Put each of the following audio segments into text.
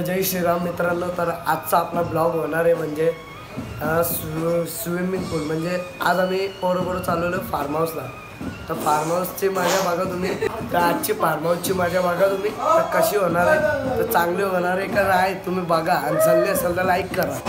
तर जय श्रीराम मित्रांनो. तर आजचा आपला ब्लॉग होणार आहे म्हणजे स्विमिंग पूल. म्हणजे आज आम्ही पोरं चालवलं फार्म हाऊसला. तर फार्म हाऊसची मजा बघा तुम्ही. तर आजची फार्म हाऊसची मजा बघा तुम्ही. तर कशी होणार आहे, तर चांगली होणार आहे का नाही तुम्ही बघा. आणि चालले असेल तर लाईक करा.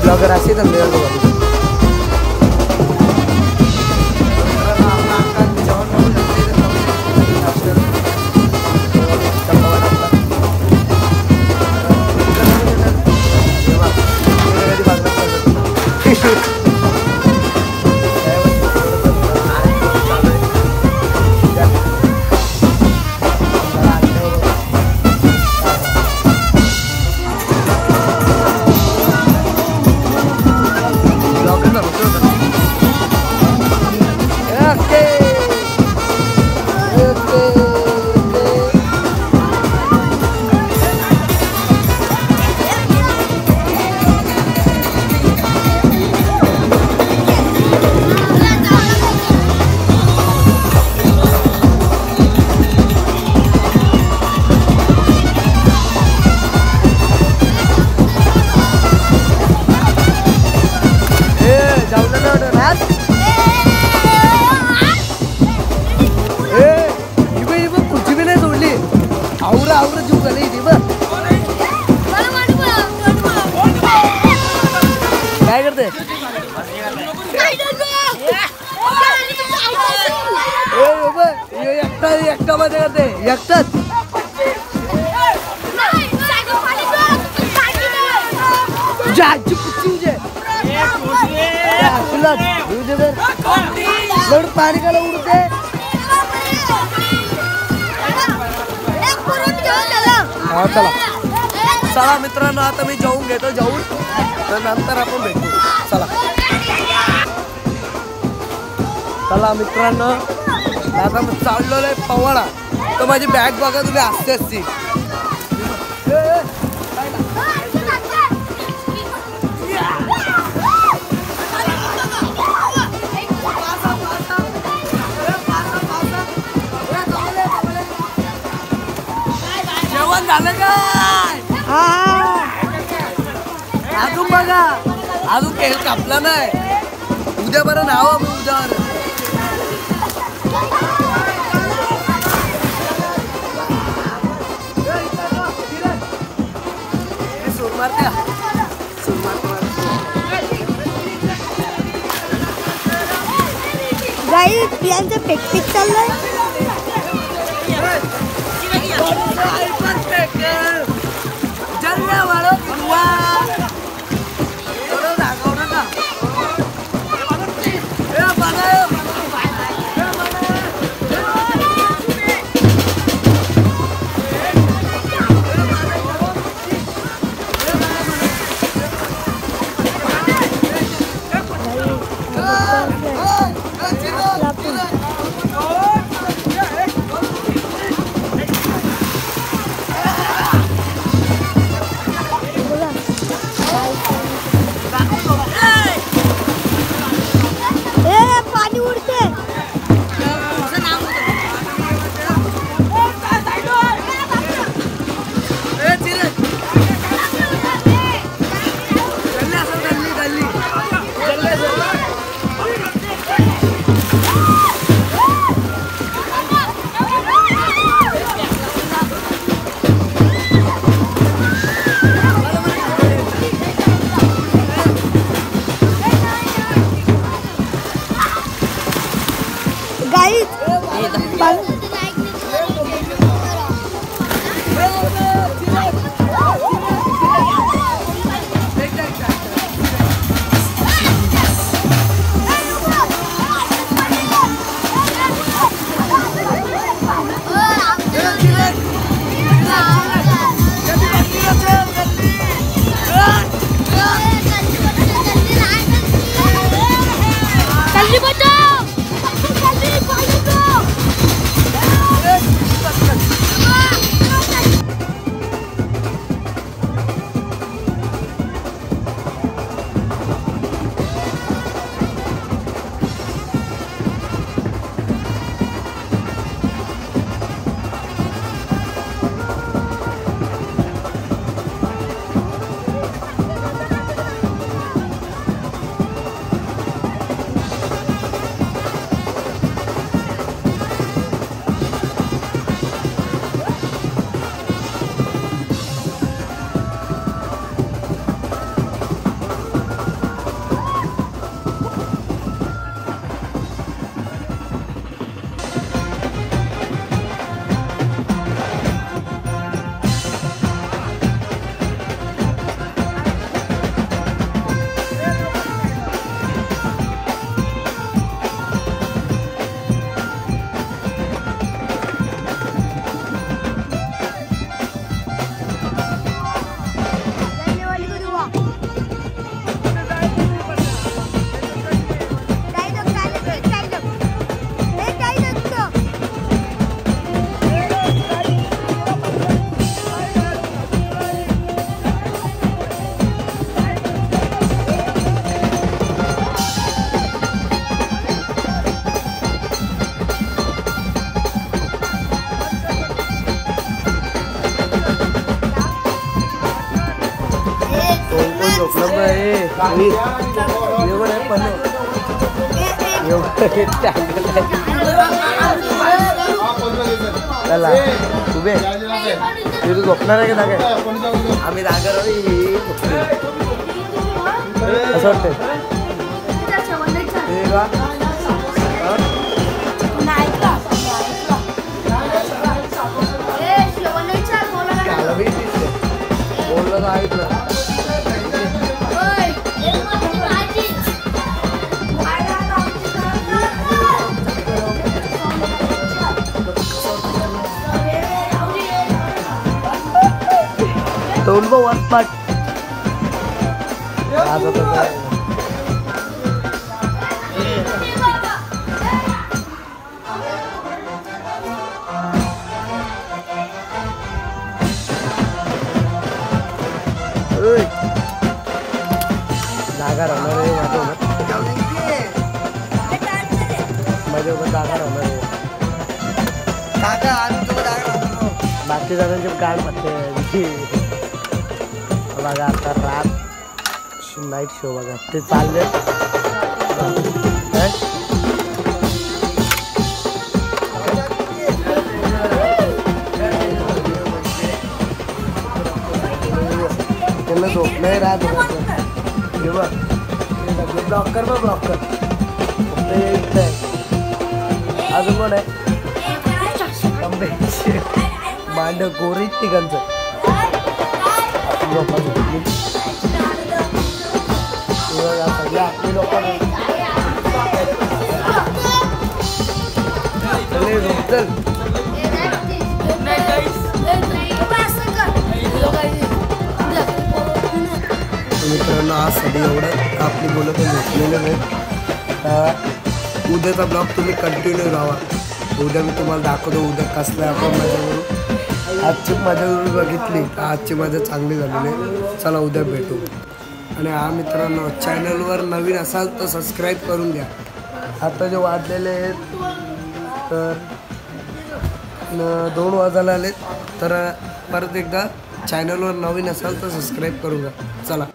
ब्लॉगर असे धंदे काय करते एकटा मध्ये करते एकटाच पाणी काला उडते चला चला मित्रांनो आता मी जाऊन घेतो जाऊन तर नंतर आपण भेटू चला चला मित्रांनो आता मी चाललेलो आहे पवाडा तर माझी बॅग बघा तुम्ही असते असती जेवण झालं काय अजून बघा अजून केल कापला नाही उद्या बरं नाव आम्ही उद्यावर सूर मारते गाई पियांचं पेक चाललंय जल्ल्या वाळो वा पाणी उडते झोपलं एवढं पण चला उभे तू झोपणार आहे का जागा आम्ही जागा असं वाटतंय बोललं तर ऐक ना तोंड वाटपाट जागा राहणार आहे माझ्यासोबत जागा राहणार आहे बाकी जणांचे काय पत्ते बघा आता रात नाईट शो बघा ते चालले त्यांना झोप नाही राहत ब्लॉकर बघ ब्लॉकर अजून कोण आहे मांड गोरी तिघांचं सगळ्या आपली लोक मित्रांनो आज साठी एवढं आपली मुलं पण झोपलेले नाहीत उद्याचा ब्लॉग तुम्ही कंटिन्यू राहा उद्या मी तुम्हाला दाखवतो उद्या कसलं आपण माझ्याकडून आजची माझ्याकडून बघितली तर आजची माझ्या चांगली झालेली आहे चला उद्या भेटू आणि हा मित्रांनो चॅनलवर नवीन असाल तर सबस्क्राईब करून द्या आता जे वाजलेले आहेत तर 2 वाजायला आलेत तर परत एकदा चॅनलवर नवीन असाल तर सबस्क्राईब करून द्या चला